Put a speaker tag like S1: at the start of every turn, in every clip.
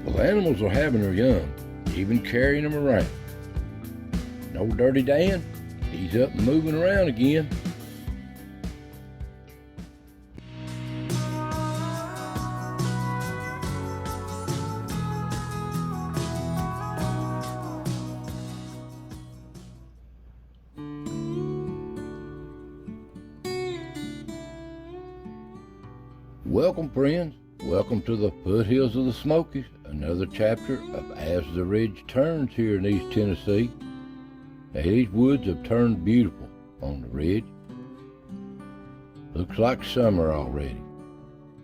S1: Well, animals are having their young, even carrying them around. And old Dirty Dan, he's up and moving around again. Welcome, friends. Welcome to the foothills of the Smokies, another chapter of As the Ridge Turns here in East Tennessee. Now, these woods have turned beautiful on the ridge. Looks like summer already,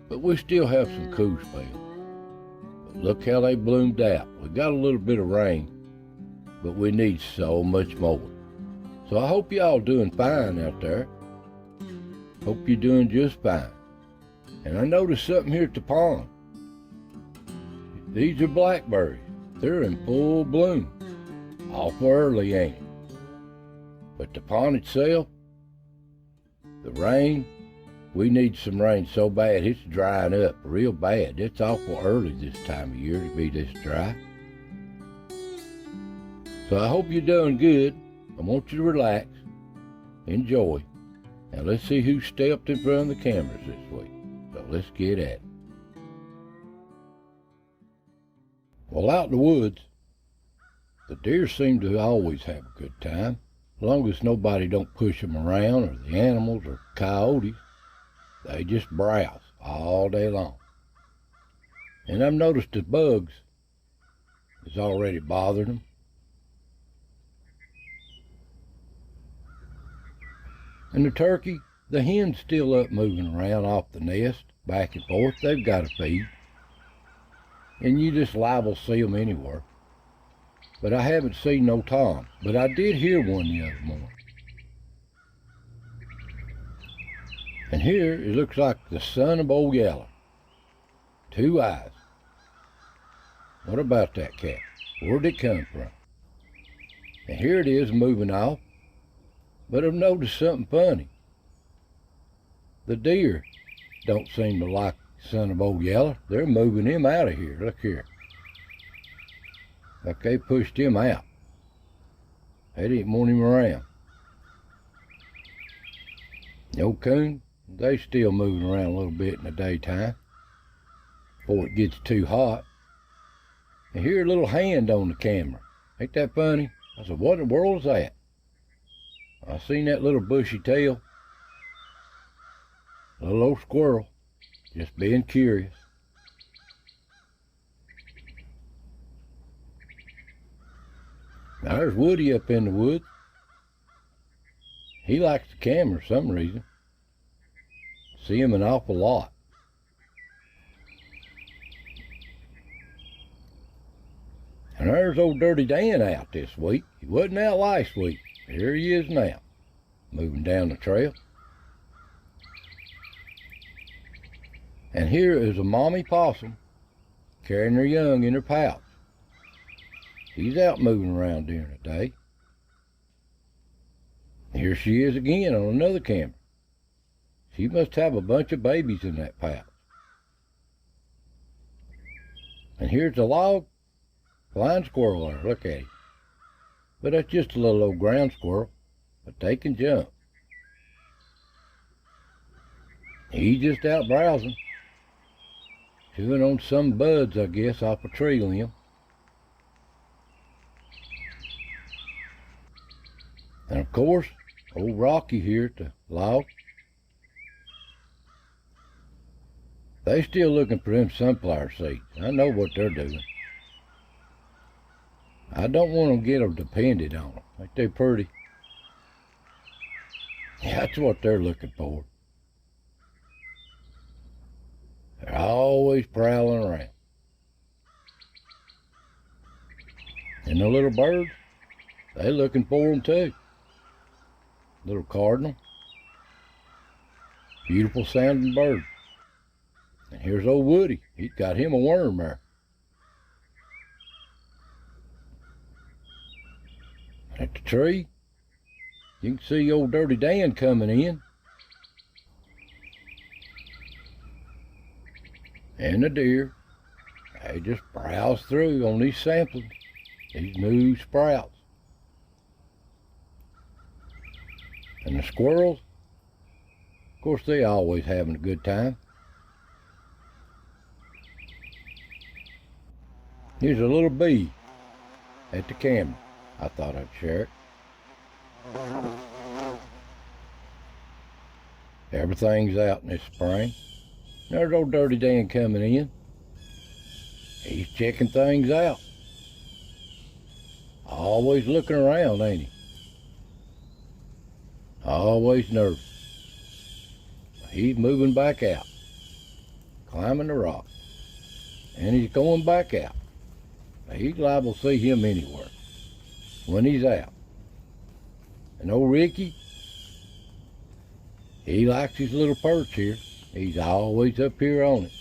S1: but we still have some cool spells. But look how they bloomed out. We got a little bit of rain, but we need so much more. So I hope y'all doing fine out there. Hope you're doing just fine. And I noticed something here at the pond. These are blackberries. They're in full bloom. Awful early, ain't it? But the pond itself, the rain, we need some rain so bad it's drying up real bad. It's awful early this time of year to be this dry. So I hope you're doing good. I want you to relax, enjoy. Now let's see who stepped in front of the cameras this week. So let's get at it. Well, out in the woods, the deer seem to always have a good time, as long as nobody don't push them around, or the animals or coyotes. They just browse all day long. And I've noticed the bugs is already bothering them. And the turkey, the hen's still up moving around off the nest, back and forth. They've got to feed. And you just liable to see them anywhere. But I haven't seen no toms. But I did hear one the other morning. And here it looks like the son of Old Yeller. 2 eyes. What about that cat? Where'd it come from? And here it is moving off. But I've noticed something funny. The deer don't seem to like son of Old Yeller. They're moving him out of here. Look here. Like they pushed him out. They didn't want him around. The old coon, they still moving around a little bit in the daytime before it gets too hot. And here a little hand on the camera. Ain't that funny? I said, what in the world is that? I seen that little bushy tail. Little old squirrel, just being curious. Now there's Woody up in the woods. He likes the camera for some reason. See him an awful lot. And there's old Dirty Dan out this week. He wasn't out last week. Here he is now, moving down the trail. And here is a mommy possum carrying her young in her pouch. She's out moving around during the day. Here she is again on another camera. She must have a bunch of babies in that pouch. And here's a log flying squirrel there. Look at him. But that's just a little old ground squirrel, but they can jump. He's just out browsing. Chewing on some buds, I guess, off a tree limb. And of course, old Rocky here at the log. They still looking for them sunflower seeds. I know what they're doing. I don't want to get them dependent on them. Ain't they pretty? Yeah, that's what they're looking for. They're always prowling around. And the little birds, they looking for them too. Little cardinal. Beautiful sounding bird. And here's old Woody. He's got him a worm there. At the tree, you can see old Dirty Dan coming in. And the deer. They just browse through on these samplings, these new sprouts. And the squirrels, of course, they always having a good time. Here's a little bee at the camera. I thought I'd share it. Everything's out in this spring. There's old Dirty Dan coming in. He's checking things out. Always looking around, ain't he? Always nervous. He's moving back out, climbing the rock, and he's going back out. He's liable to see him anywhere when he's out. And old Ricky, he likes his little perch here. He's always up here on it.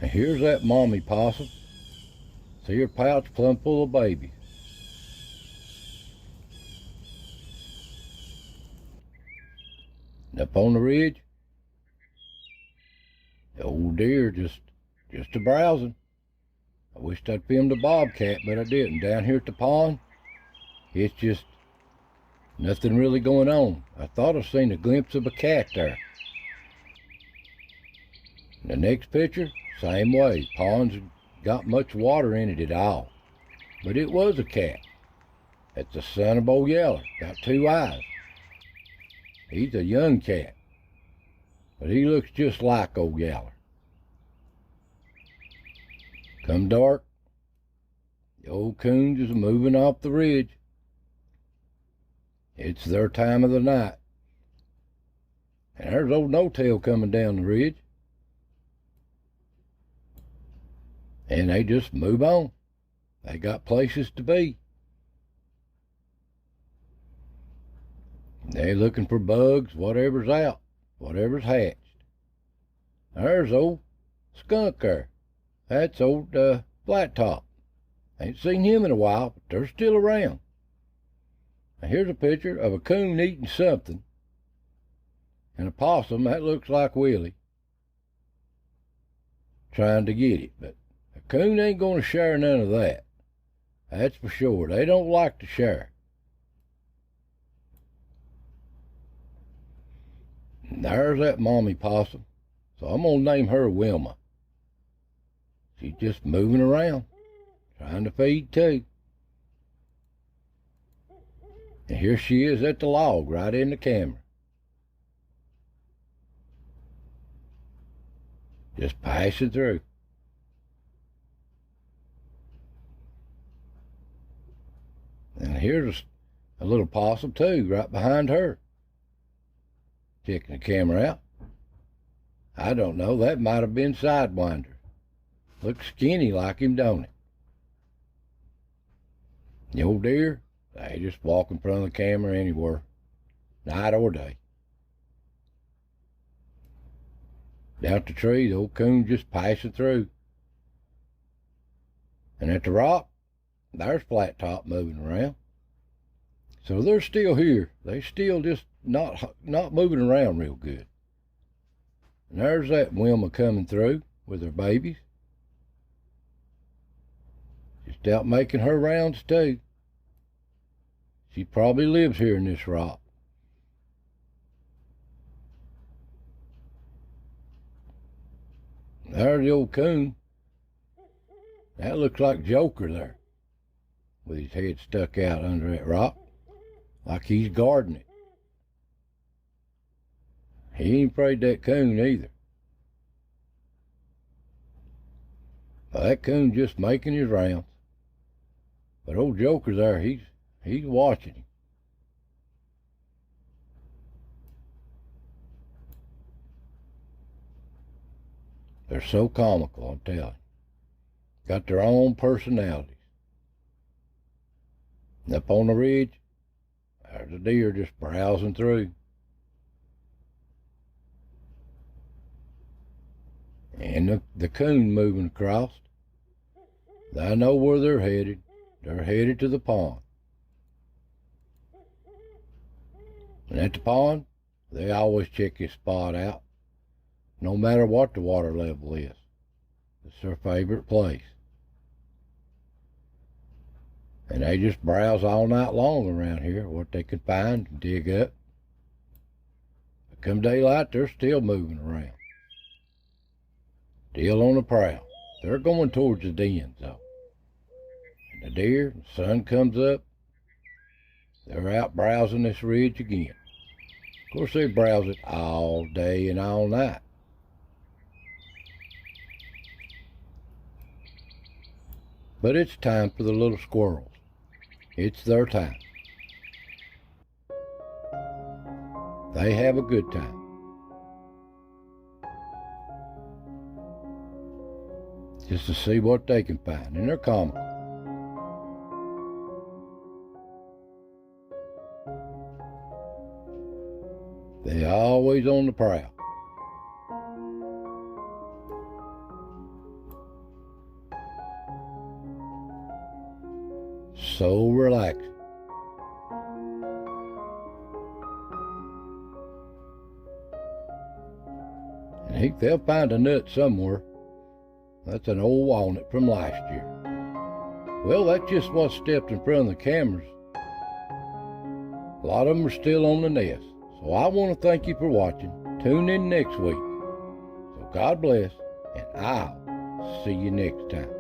S1: And here's that mommy possum. See her pouch plumb full of babies. And up on the ridge, the old deer just a browsing. I wished I'd filmed a bobcat, but I didn't. Down here at the pond, it's just nothing really going on. I thought I seen a glimpse of a cat there. The next picture, same way. Pond's got much water in it at all. But it was a cat. It's the son of Old Yeller, got 2 eyes. He's a young cat, but he looks just like Old Yeller. Come dark, the old coons is moving off the ridge. It's their time of the night. And there's old No-Tail coming down the ridge. And they just move on. They got places to be. They're looking for bugs, whatever's out, whatever's hatched. There's old skunk there. That's old Flat Top. Ain't seen him in a while, but they're still around. Now here's a picture of a coon eating something. And a possum, that looks like Willie, trying to get it. But a coon ain't going to share none of that. That's for sure. They don't like to share. And there's that mommy possum. So I'm going to name her Wilma. She's just moving around, trying to feed too. And here she is at the log, right in the camera. Just passing through. And here's a little possum too, right behind her. Checking the camera out. I don't know, that might have been Sidewinder. Looks skinny like him, don't it? The old deer, they just walk in front of the camera anywhere, night or day. Down at the tree, the old coon just passing through. And at the rock, there's Flat Top moving around. So they're still here. They still just not moving around real good. And there's that Wilma coming through with her babies. Just out making her rounds too. She probably lives here in this rock. There's the old coon. That looks like Joker there, with his head stuck out under that rock, like he's guarding it. He ain't afraid of that coon either. Well, that coon just making his rounds. But old Joker's there, he's watching him. They're so comical, I'm telling you. Got their own personalities. And up on the ridge, there's a deer just browsing through. And the coon moving across. I know where they're headed. They're headed to the pond. And at the pond, They always check this spot out, no matter what the water level is. It's their favorite place. And they just browse all night long around here, what they can find and dig up. But come daylight, they're still moving around. Still on the prowl. They're going towards the dens, though. And the deer, the sun comes up, they're out browsing this ridge again. Of course, they browse it all day and all night. But it's time for the little squirrels. It's their time. They have a good time. Just to see what they can find, and they're comical. They're always on the prowl. So relaxing. And they'll find a nut somewhere. That's an old walnut from last year. Well, that's just what stepped in front of the cameras. A lot of them are still on the nest. So I want to thank you for watching. Tune in next week. So God bless, and I'll see you next time.